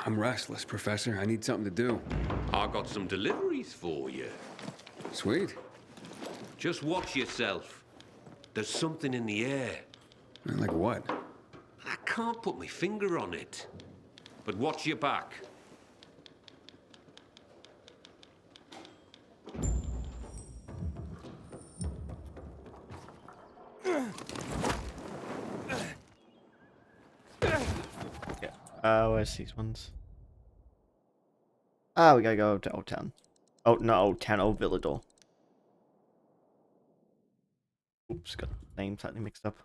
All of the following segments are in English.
I'm restless, Professor. I need something to do. I got some deliveries for you. Sweet. Just watch yourself. There's something in the air. Like what? I can't put my finger on it. But watch your back. Where's these ones? Oh, we gotta go to Old Town. Oh, not Old Town, Old Villador. Oops, got names slightly mixed up.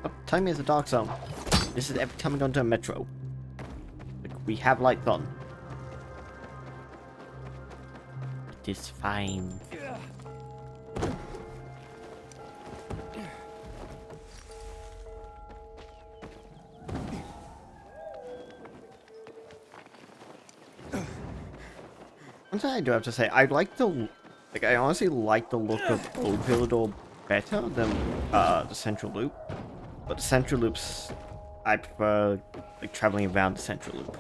Oh, time is a dark zone. This is every time we go into a metro. Like, we have lights on. It is fine. One thing I do have to say, I honestly like the look of Old Villador better than the Central Loop. But the Central Loops, I prefer like traveling around the Central Loop.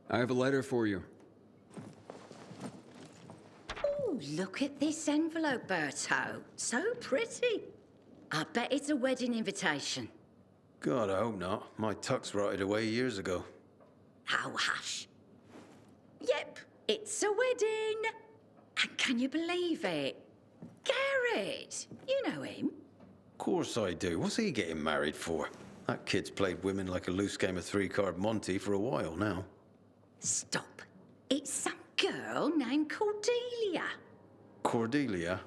I have a letter for you. Oh, look at this envelope, Berto. So pretty. I bet it's a wedding invitation. God, I hope not. My tux rotted away years ago. Oh, hush. Yep, it's a wedding. And can you believe it? Garrett, you know him. Of course I do. What's he getting married for? That kid's played women like a loose game of three-card Monty for a while now. Stop. It's some girl named Cordelia. Cordelia?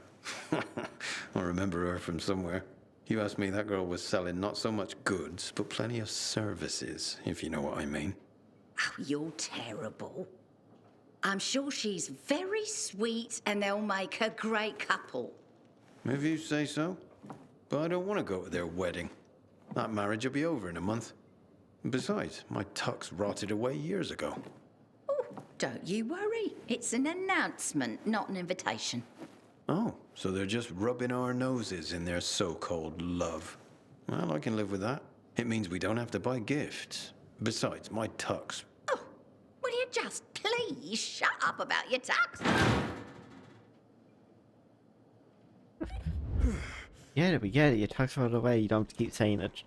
I remember her from somewhere. You asked me, that girl was selling not so much goods, but plenty of services, if you know what I mean. Oh, you're terrible. I'm sure she's very sweet and they'll make a great couple. If you say so. But I don't want to go to their wedding. That marriage will be over in a month. Besides, my tux rotted away years ago. Oh, don't you worry. It's an announcement, not an invitation. Oh, so they're just rubbing our noses in their so-called love. Well, I can live with that. It means we don't have to buy gifts. Besides, my tux. Oh, will you just please shut up about your tux? Yeah, we get it. Your tux right away. You don't have to keep saying it.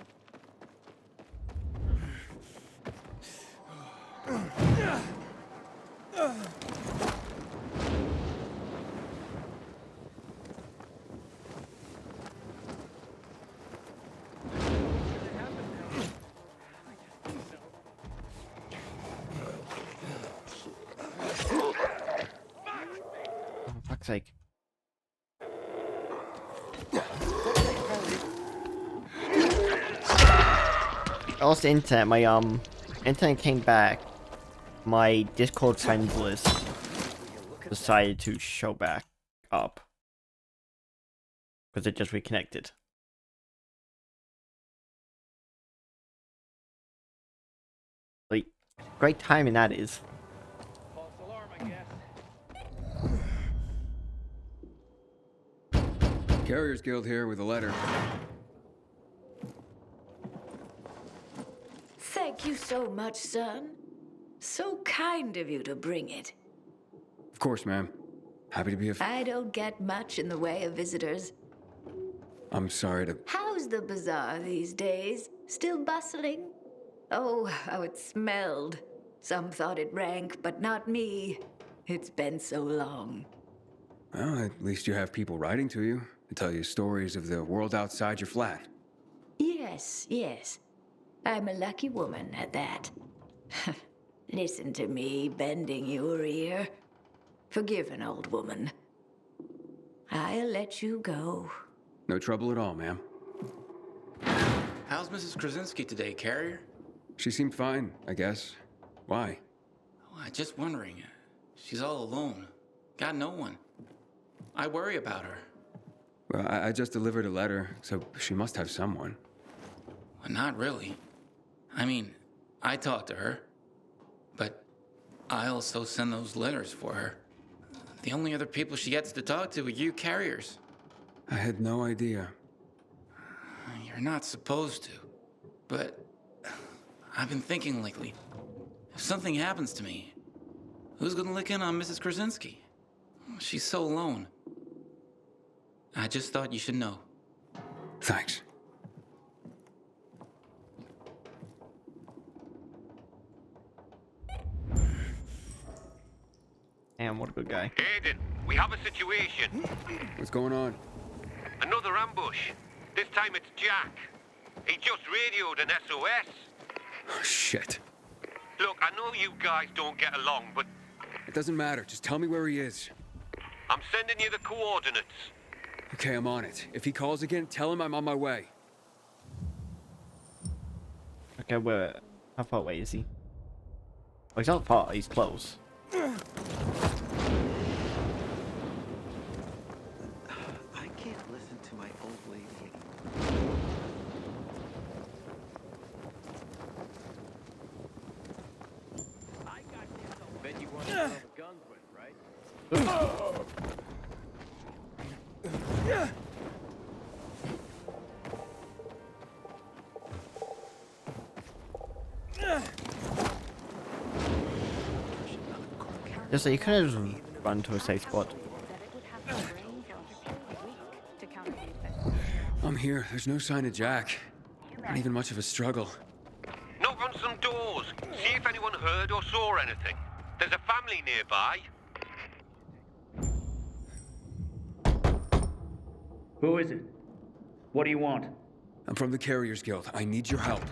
Oh, for fuck's sake. I lost the internet. My internet came back. My Discord friends list decided to show back up because it just reconnected. Like, great timing that is. Carriers Guild here with a letter. Thank you so much, son. So kind of you to bring it. Of course, ma'am. Happy to be I don't get much in the way of visitors. I'm sorry to... How's the bazaar these days? Still bustling? Oh, how it smelled. Some thought it rank, but not me. It's been so long. Well, at least you have people writing to you to tell you stories of the world outside your flat. Yes, yes. I'm a lucky woman at that. Listen to me bending your ear. Forgive an old woman. I'll let you go. No trouble at all, ma'am. How's Mrs. Krasinski today, Carrier? She seemed fine, I guess. Why? Oh, I'm just wondering. She's all alone. Got no one. I worry about her. Well, I just delivered a letter, so she must have someone. Well, not really. I mean, I talked to her, but I also send those letters for her. The only other people she gets to talk to are you carriers. I had no idea. You're not supposed to, but I've been thinking lately, if something happens to me, who's gonna lick in on Mrs. Krasinski? She's so alone. I just thought you should know. Thanks. Damn, what a good guy. Aiden, we have a situation. What's going on? Another ambush. This time it's Jack. He just radioed an SOS. Oh, shit. Look, I know you guys don't get along, but It doesn't matter. Just tell me where he is. I'm sending you the coordinates. Okay, I'm on it. If he calls again, tell him I'm on my way. Okay, where? How far away is he? Oh, he's not far. He's close. I can't listen to my old lady anymore. Bet you want to have guns with, right? Just so you kind of just run to a safe spot. I'm here. There's no sign of Jack. Not even much of a struggle. Knock on some doors. See if anyone heard or saw anything. There's a family nearby. Who is it? What do you want? I'm from the Carriers Guild. I need your help.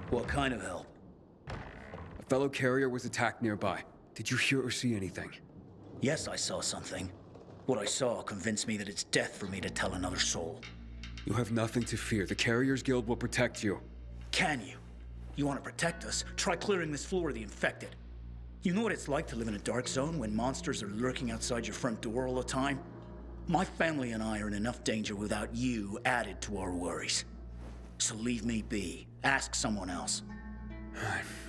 What kind of help? A fellow carrier was attacked nearby. Did you hear or see anything? Yes, I saw something. What I saw convinced me that it's death for me to tell another soul. You have nothing to fear. The Carriers Guild will protect you. Can you? You want to protect us? Try clearing this floor of the infected. You know what it's like to live in a dark zone when monsters are lurking outside your front door all the time? My family and I are in enough danger without you added to our worries. So leave me be. Ask someone else.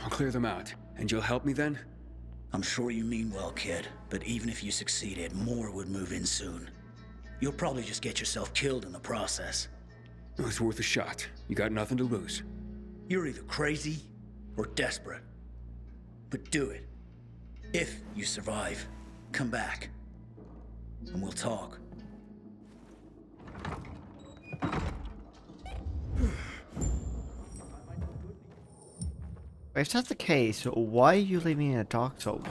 I'll clear them out. And you'll help me then? I'm sure you mean well, kid, but even if you succeeded, more would move in soon. You'll probably just get yourself killed in the process. It's worth a shot. You got nothing to lose. You're either crazy or desperate. But do it. If you survive, come back. And we'll talk. If that's the case, why are you leaving in a dark zone?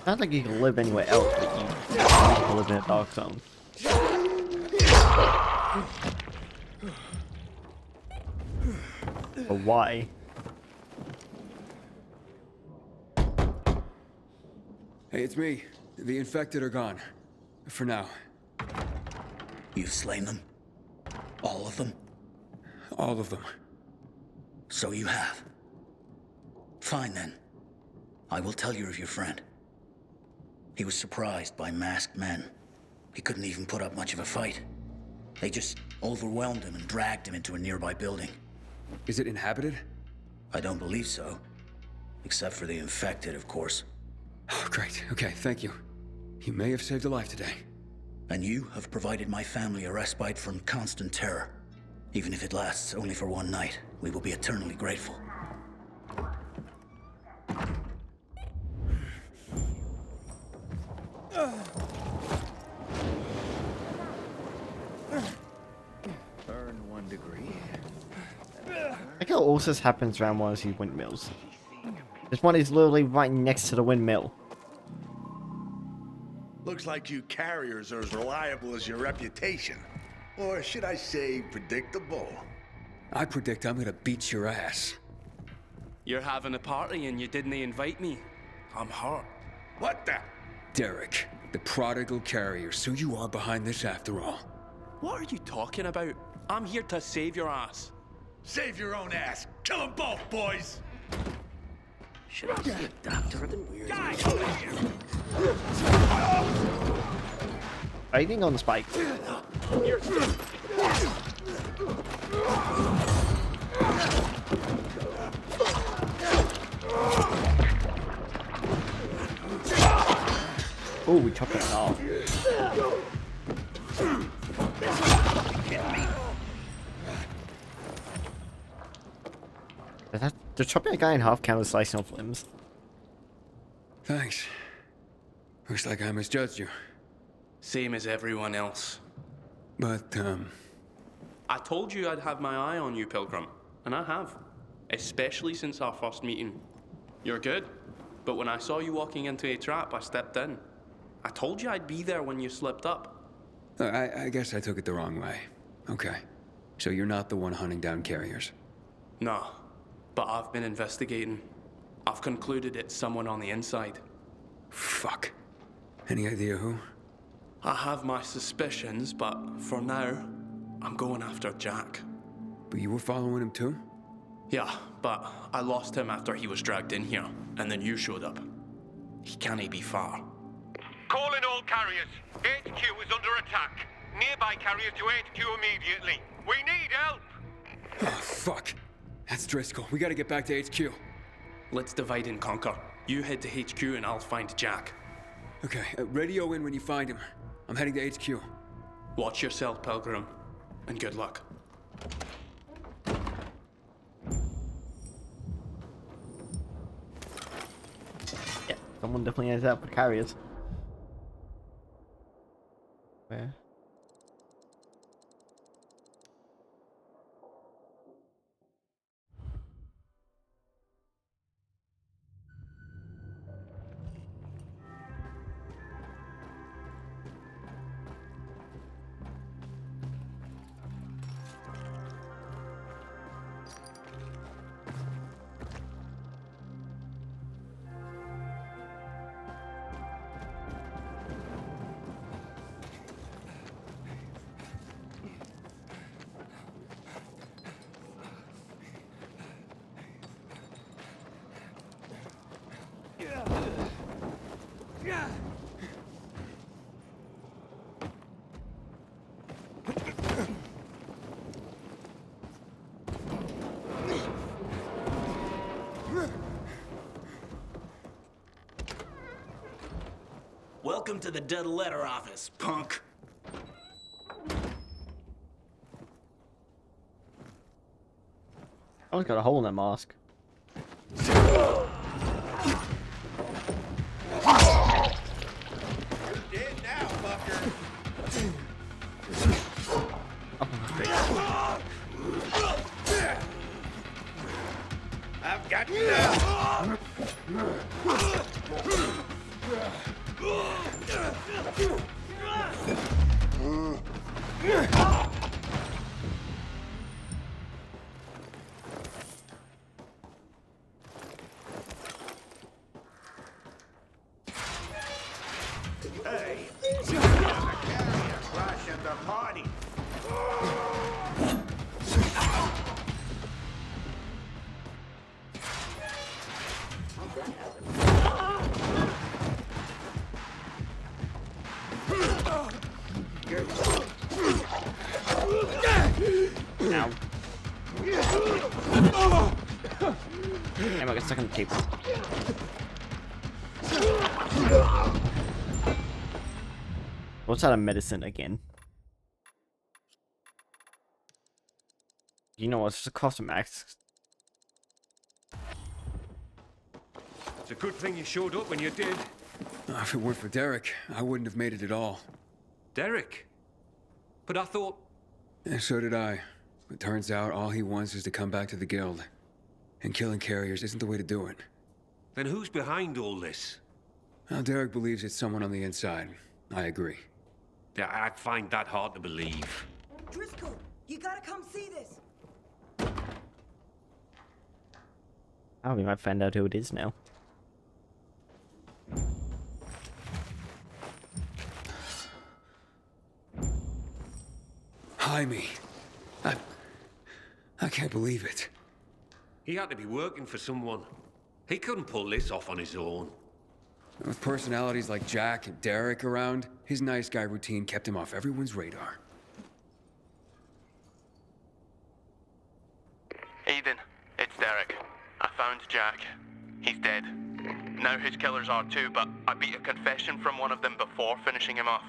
Not like you can live anywhere else, but you can live in a dark zone. But why? Hey, it's me. The infected are gone. For now. You've slain them? All of them? All of them. So you have. Fine then. I will tell you of your friend. He was surprised by masked men. He couldn't even put up much of a fight. They just overwhelmed him and dragged him into a nearby building. Is it inhabited? I don't believe so. Except for the infected, of course. Oh, great. Okay, thank you. You may have saved a life today. And you have provided my family a respite from constant terror. Even if it lasts only for one night, we will be eternally grateful. Burn 1 degree. Like how all this happens around one of these windmills. This one is literally right next to the windmill. Looks like you carriers are as reliable as your reputation. Or should I say, predictable? I predict I'm gonna beat your ass. You're having a party and you didn't invite me. I'm hurt. What the? Derek, The prodigal carrier. So you are behind this after all. What are you talking about? I'm here to save your ass. Save your own ass. Kill them both, boys. Should I see a doctor of the weird? Guys, over here. Fighting on the spike. Oh, we chopped it off. Does chopping a guy in half count as slicing off limbs? Thanks. Looks like I misjudged you. Same as everyone else. But, I told you I'd have my eye on you, Pilgrim. And I have. Especially since our first meeting. You're good. But when I saw you walking into a trap, I stepped in. I told you I'd be there when you slipped up. I guess I took it the wrong way. Okay. So you're not the one hunting down carriers? No. But I've been investigating. I've concluded it's someone on the inside. Fuck. Any idea who? I have my suspicions, but for now, I'm going after Jack. But you were following him too? Yeah, but I lost him after he was dragged in here, and then you showed up. He can't be far. Calling all carriers. HQ is under attack. Nearby carriers to HQ immediately. We need help. Oh, fuck. That's Driscoll. We gotta get back to HQ. Let's divide and conquer. You head to HQ and I'll find Jack. Okay, radio in when you find him. I'm heading to HQ. Watch yourself, Pilgrim, and good luck. Yeah, someone definitely has that for carriers. Where? Welcome to the dead letter office, punk. Oh, it's got a hole in that mask. Dead now, fucker. I've got you now. Hey, crashing the party. Ow. Damn, I got stuck in the table. What's out of medicine again? You know what? It's just a cost of max. It's a good thing you showed up when you did. If it weren't for Derek, I wouldn't have made it at all. Derek? But I thought... And so did I. It turns out all he wants is to come back to the guild. And killing carriers isn't the way to do it. Then who's behind all this? Well, Derek believes it's someone on the inside. I agree. Yeah, I find that hard to believe. Driscoll, you gotta come see this. Oh, we might find out who it is now. Jaime. I can't believe it. He had to be working for someone. He couldn't pull this off on his own. With personalities like Jack and Derek around, his nice guy routine kept him off everyone's radar. Eden, it's Derek. I found Jack. He's dead. Now his killers are too, but I beat a confession from one of them before finishing him off.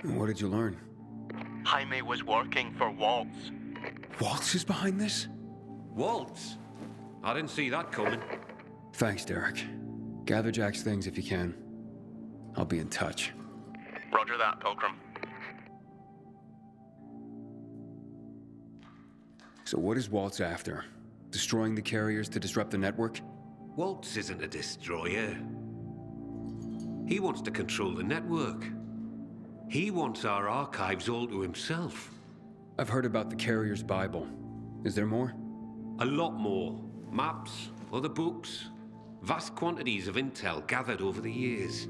What did you learn? Jaime was working for Waltz. Waltz is behind this? Waltz? I didn't see that coming. Thanks, Derek. Gather Jack's things if you can. I'll be in touch. Roger that, Pilgrim. So what is Waltz after? Destroying the carriers to disrupt the network? Waltz isn't a destroyer. He wants to control the network. He wants our archives all to himself. I've heard about the Carrier's Bible. Is there more? A lot more. Maps, other books, vast quantities of intel gathered over the years.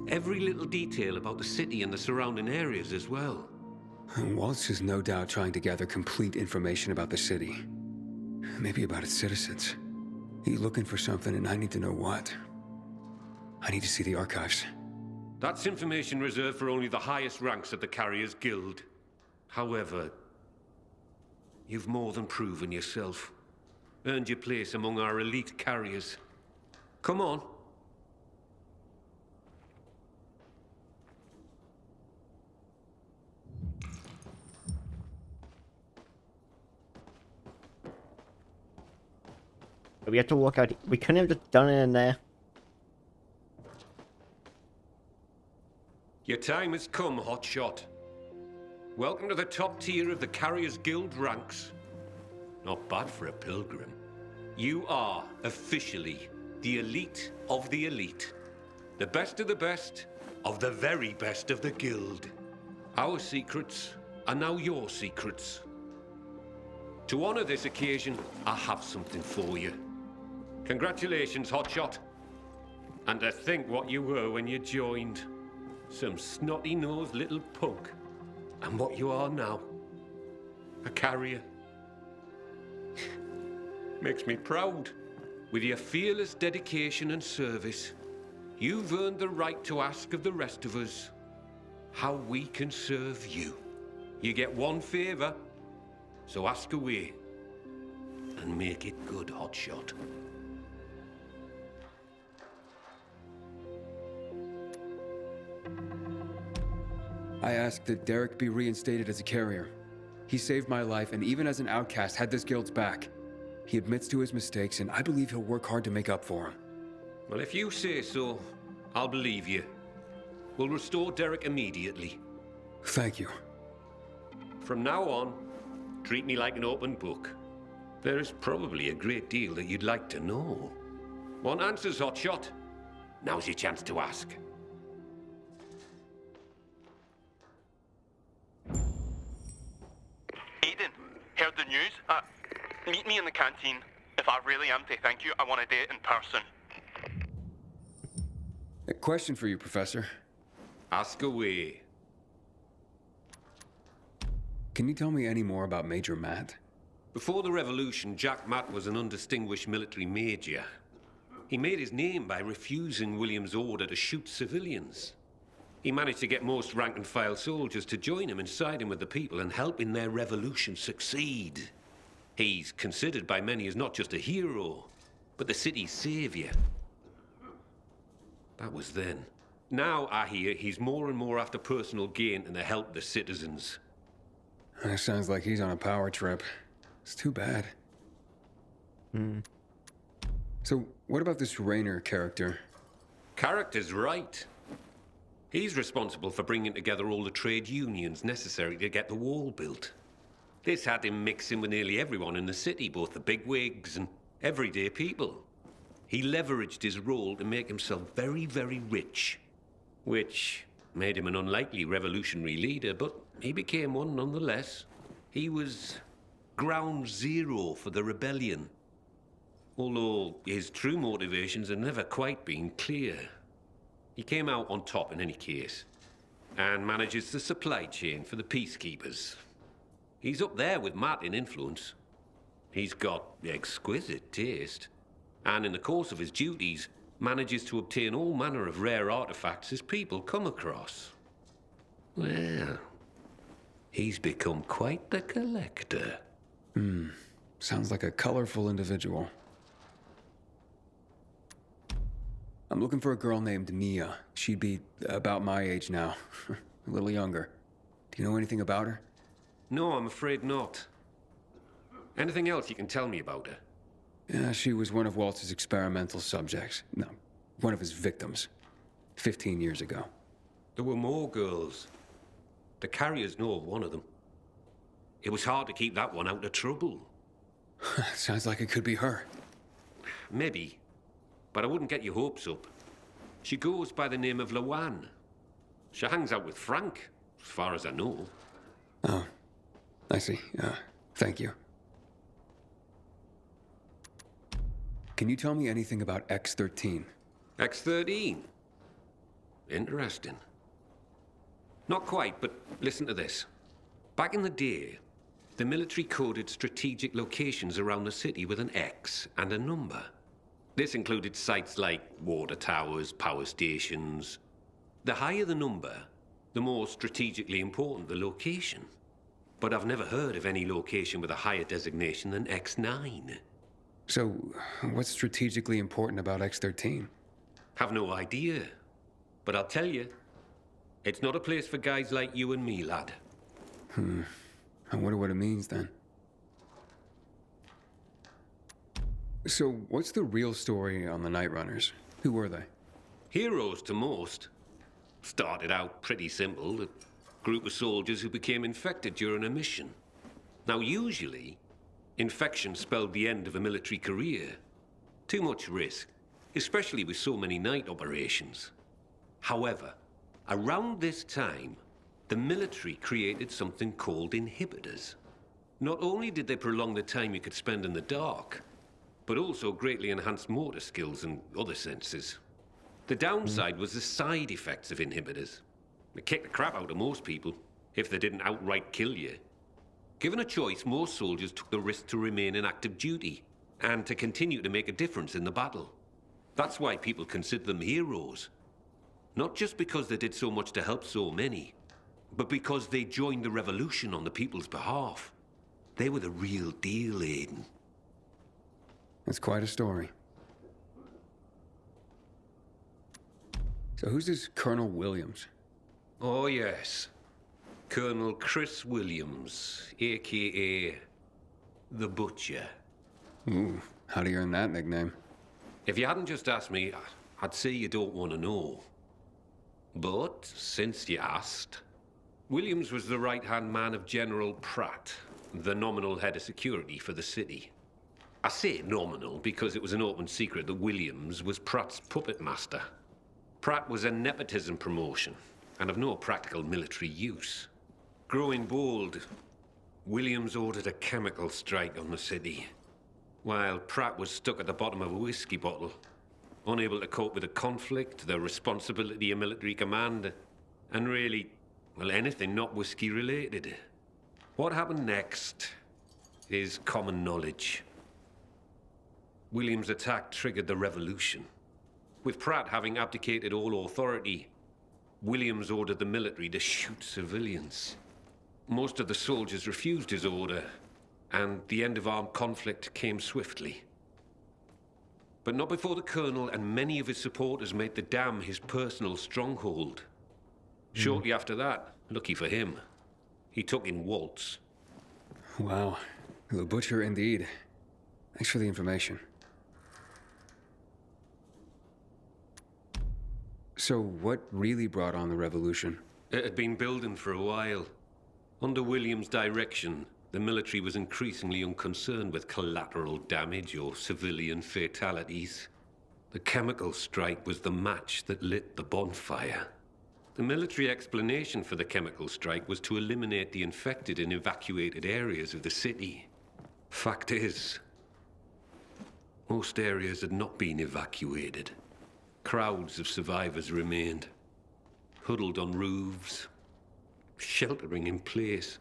Every little detail about the city and the surrounding areas as well. Waltz is no doubt trying to gather complete information about the city. Maybe about its citizens. He's looking for something and I need to know what. I need to see the archives. That's information reserved for only the highest ranks of the Carriers Guild. However, you've more than proven yourself. Earned your place among our elite carriers. Come on. We have to walk out. We couldn't have just done it in there. Your time has come, Hotshot. Welcome to the top tier of the Carriers Guild ranks. Not bad for a pilgrim. You are officially the elite of the elite. The best of the best of the very best of the guild. Our secrets are now your secrets. To honor this occasion, I have something for you. Congratulations, Hotshot. And to think what you were when you joined. Some snotty-nosed little punk. And what you are now. A carrier. Makes me proud. With your fearless dedication and service, you've earned the right to ask of the rest of us how we can serve you. You get one favor, so ask away. And make it good, Hotshot. I asked that Derek be reinstated as a carrier. He saved my life, and even as an outcast, had this guild's back. He admits to his mistakes, and I believe he'll work hard to make up for them. Well, if you say so, I'll believe you. We'll restore Derek immediately. Thank you. From now on, treat me like an open book. There is probably a great deal that you'd like to know. Want answers, Hotshot? Now's your chance to ask. Eden, heard the news? Meet me in the canteen. If I really am to thank you, I want to date in person. A question for you, Professor. Ask away. Can you tell me any more about Major Matt? Before the revolution, Jack Matt was an undistinguished military major. He made his name by refusing William's order to shoot civilians. He managed to get most rank-and-file soldiers to join him and side him with the people and help in their revolution succeed. He's considered by many as not just a hero, but the city's savior. That was then. Now, I hear, he's more and more after personal gain and to help the citizens. That sounds like he's on a power trip. It's too bad. So, what about this Raynor character? Character's right. He's responsible for bringing together all the trade unions necessary to get the wall built. This had him mixing with nearly everyone in the city, both the bigwigs and everyday people. He leveraged his role to make himself very, very rich, which made him an unlikely revolutionary leader, but he became one nonetheless. He was ground zero for the rebellion, although his true motivations have never quite been clear. He came out on top in any case, and manages the supply chain for the peacekeepers. He's up there with Matt in influence. He's got exquisite taste, and in the course of his duties, manages to obtain all manner of rare artifacts his people come across. Well, he's become quite the collector. Sounds like a colorful individual. I'm looking for a girl named Mia. She'd be about my age now. A little younger. Do you know anything about her? No, I'm afraid not. Anything else you can tell me about her? Yeah, she was one of Walter's experimental subjects. No, one of his victims. 15 years ago. There were more girls. The carriers know of one of them. It was hard to keep that one out of trouble. Sounds like it could be her. Maybe, but I wouldn't get your hopes up. She goes by the name of Lawan. She hangs out with Frank, as far as I know. Oh, I see. Thank you. Can you tell me anything about X-13? X-13? Interesting. Not quite, but listen to this. Back in the day, the military coded strategic locations around the city with an X and a number. This included sites like water towers, power stations. The higher the number, the more strategically important the location. But I've never heard of any location with a higher designation than X9. So, what's strategically important about X-13? Have no idea. But I'll tell you, it's not a place for guys like you and me, lad. I wonder what it means then. So, what's the real story on the Night Runners? Who were they? Heroes to most. Started out pretty simple, a group of soldiers who became infected during a mission. Now, usually, infection spelled the end of a military career. Too much risk, especially with so many night operations. However, around this time, the military created something called inhibitors. Not only did they prolong the time you could spend in the dark, but also greatly enhanced motor skills and other senses. The downside was the side effects of inhibitors. They kicked the crap out of most people, if they didn't outright kill you. Given a choice, most soldiers took the risk to remain in active duty, and to continue to make a difference in the battle. That's why people consider them heroes. Not just because they did so much to help so many, but because they joined the revolution on the people's behalf. They were the real deal, Aiden. That's quite a story. So who's this Colonel Williams? Oh, yes. Colonel Chris Williams, a.k.a. The Butcher. Ooh, how do you earn that nickname? If you hadn't just asked me, I'd say you don't want to know. But, since you asked, Williams was the right-hand man of General Pratt, the nominal head of security for the city. I say nominal because it was an open secret that Williams was Pratt's puppet master. Pratt was a nepotism promotion, and of no practical military use. Growing bold, Williams ordered a chemical strike on the city, while Pratt was stuck at the bottom of a whiskey bottle, unable to cope with the conflict, the responsibility of military command, and really, well, anything not whiskey-related. What happened next is common knowledge. Williams' attack triggered the revolution. With Pratt having abdicated all authority, Williams ordered the military to shoot civilians. Most of the soldiers refused his order, and the end of armed conflict came swiftly. But not before the Colonel and many of his supporters made the dam his personal stronghold. Shortly after that, lucky for him, he took in Waltz. Wow, the Butcher indeed. Thanks for the information. So what really brought on the revolution? It had been building for a while. Under Williams' direction, the military was increasingly unconcerned with collateral damage or civilian fatalities. The chemical strike was the match that lit the bonfire. The military explanation for the chemical strike was to eliminate the infected in evacuated areas of the city. Fact is, most areas had not been evacuated. Crowds of survivors remained, huddled on roofs, sheltering in place.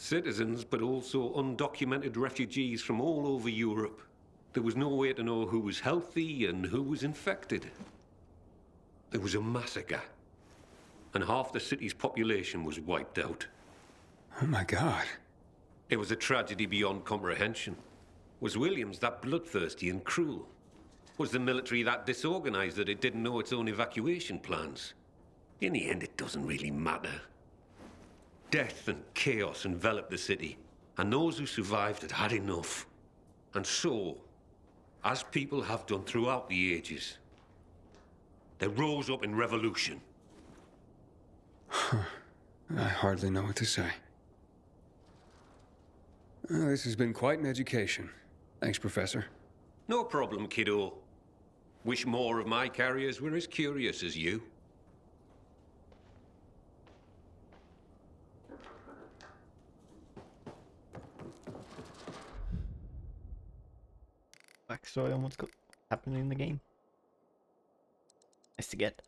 Citizens, but also undocumented refugees from all over Europe. There was no way to know who was healthy and who was infected. There was a massacre, and half the city's population was wiped out. Oh my God. It was a tragedy beyond comprehension. Was Williams that bloodthirsty and cruel? Was the military that disorganized that it didn't know its own evacuation plans? In the end, it doesn't really matter. Death and chaos enveloped the city, and those who survived had had enough. And so, as people have done throughout the ages, they rose up in revolution. I hardly know what to say. This has been quite an education. Thanks, Professor. No problem, kiddo. Wish more of my carriers were as curious as you. Backstory on what's happening in the game. Nice to get.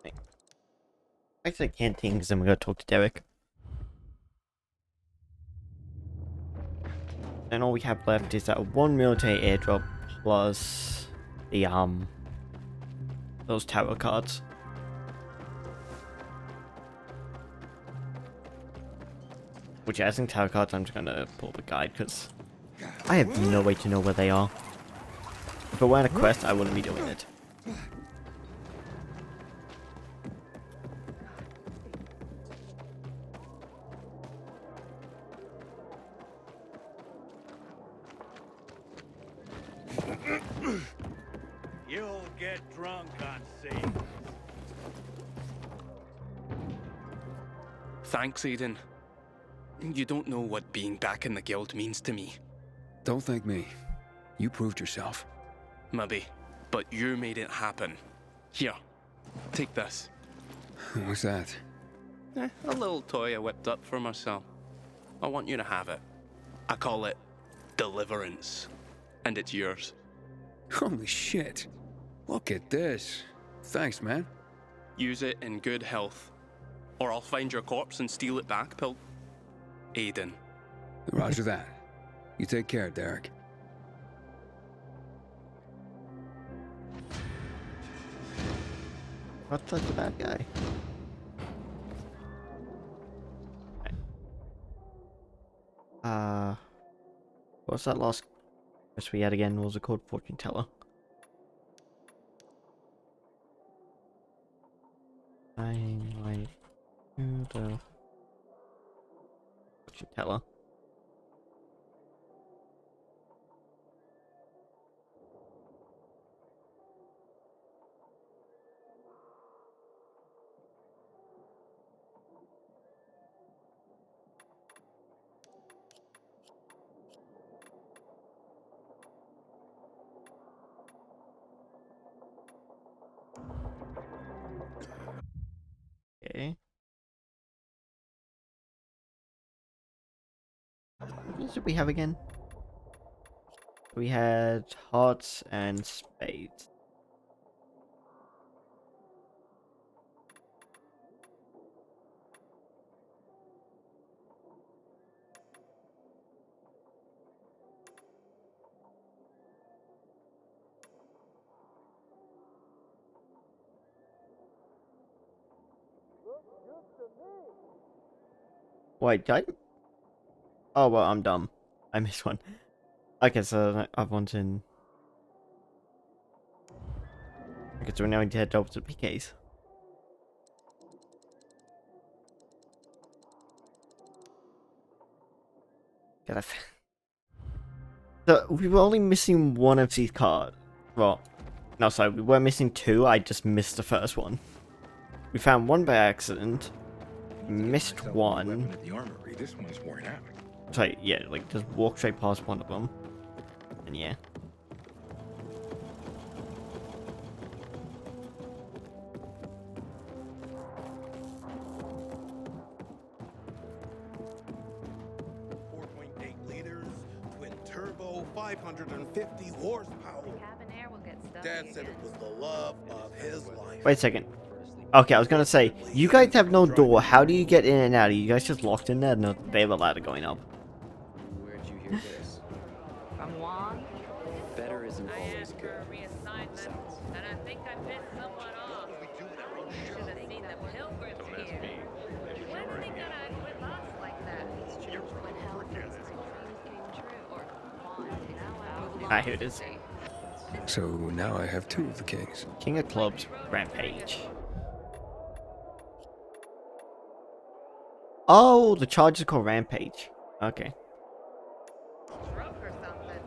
Back to the canteen because then we're gonna talk to Derek. And all we have left is that one military airdrop plus the those tarot cards. Which as in tarot cards, I'm just gonna pull the guide because I have no way to know where they are. If it weren't a quest, I wouldn't be doing it. You'll get drunk on seeing. Thanks, Aiden. You don't know what being back in the guild means to me. Don't thank me. You proved yourself. Maybe, but you made it happen. Here, take this. What's that? A little toy I whipped up for myself. I want you to have it. I call it Deliverance, and it's yours. Holy shit. Look at this. Thanks, man. Use it in good health, or I'll find your corpse and steal it back, Aiden. Roger that. You take care, Derek. What's like the bad guy? What's that last quest we had again? What was it called? Fortune Teller. I'm like the Fortune Teller. Okay. What did we have again? We had hearts and spades. Wait, did I? Oh, well, I'm dumb. I missed one. Okay, so I've wanted... Okay, so now we need to head over to PK's. So, we were only missing one of these cards. Well, no, sorry, we were missing two, I just missed the first one. We found one by accident. Missed one. At the armory, this one's worn out. Sorry, yeah, like just walk straight past one of them. And yeah. Liters, twin turbo, 550 horsepower. Cabin air will get stuck. Dad said it was the love of his life. Wait a second. Okay, I was gonna say, you guys have no door. How do you get in and out? Are you guys just locked in there? No, they have a ladder going up. Where'd you hear this? From Juan? Better isn't always good. And I think I pissed someone off. Should have seen the pilgrims here. When are they gonna equip us like that? When Hell's dreams came true, or Juan. Ah, here it is. So now I have 2 of the kings. King of Clubs, Rampage. Oh, the charge is called Rampage. Okay. Drunk or something.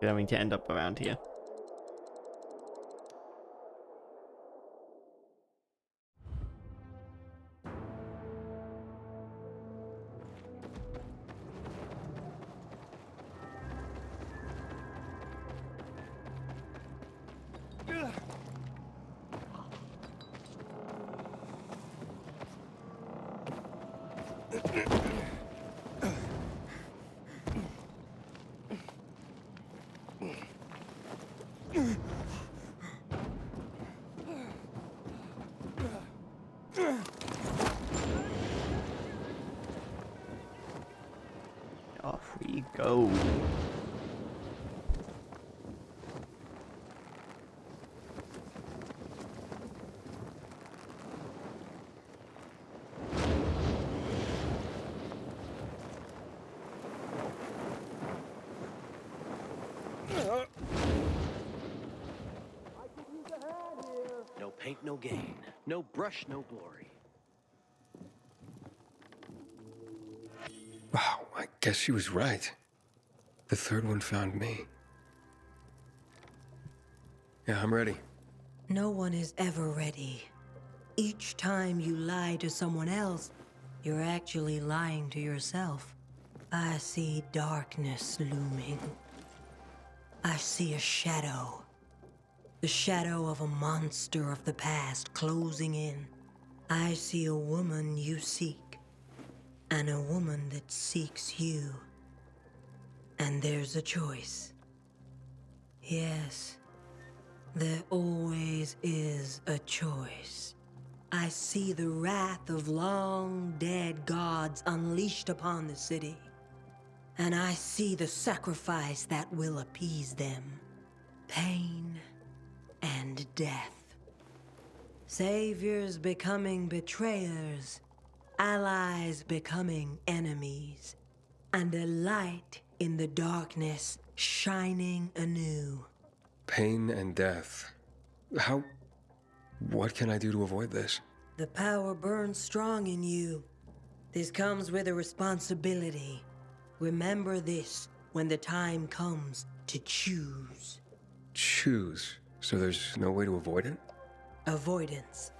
Going to end up around here. Off we go. No paint, no gain. No brush, no glory. Wow, I guess she was right. The third one found me. Yeah, I'm ready. No one is ever ready. Each time you lie to someone else, you're actually lying to yourself. I see darkness looming. I see a shadow. The shadow of a monster of the past closing in. I see a woman you seek, and a woman that seeks you. And there's a choice. Yes, there always is a choice. I see the wrath of long-dead gods unleashed upon the city. And I see the sacrifice that will appease them. Pain and death. Saviors becoming betrayers. Allies becoming enemies. And a light in the darkness shining anew. Pain and death. What can I do to avoid this? The power burns strong in you. This comes with a responsibility. Remember this when the time comes to choose. Choose? So there's no way to avoid it? Avoidance.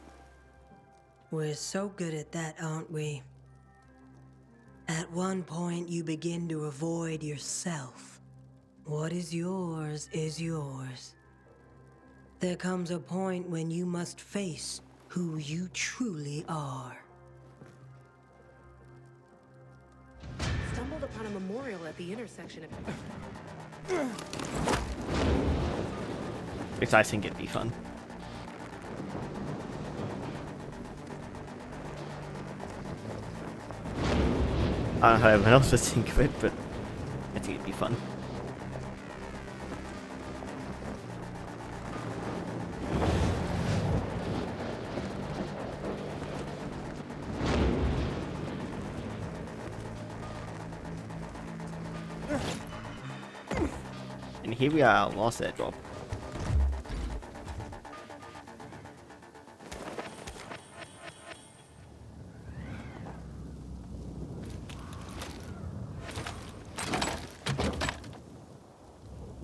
We're so good at that, aren't we? At one point, you begin to avoid yourself. What is yours is yours. There comes a point when you must face who you truly are. Stumbled upon a memorial at the intersection of... Because I think it'd be fun. I don't know how everyone else would think of it, but I think it'd be fun. And here we are, lost airdrop.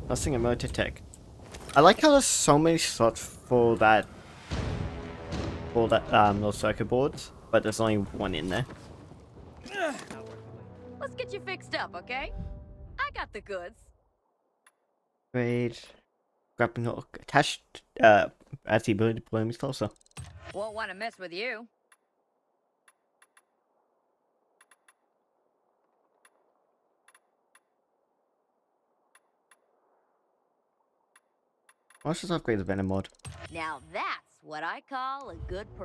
Nothing a motor tech. I like how there's so many slots for that those circuit boards, but there's only one in there. fixed up, okay? I got the goods. Great. Grappling hook attached. Adds the ability to pull enemies closer. Won't want to mess with you. Let's just upgrade the venom mod. Now that's what I call a good person.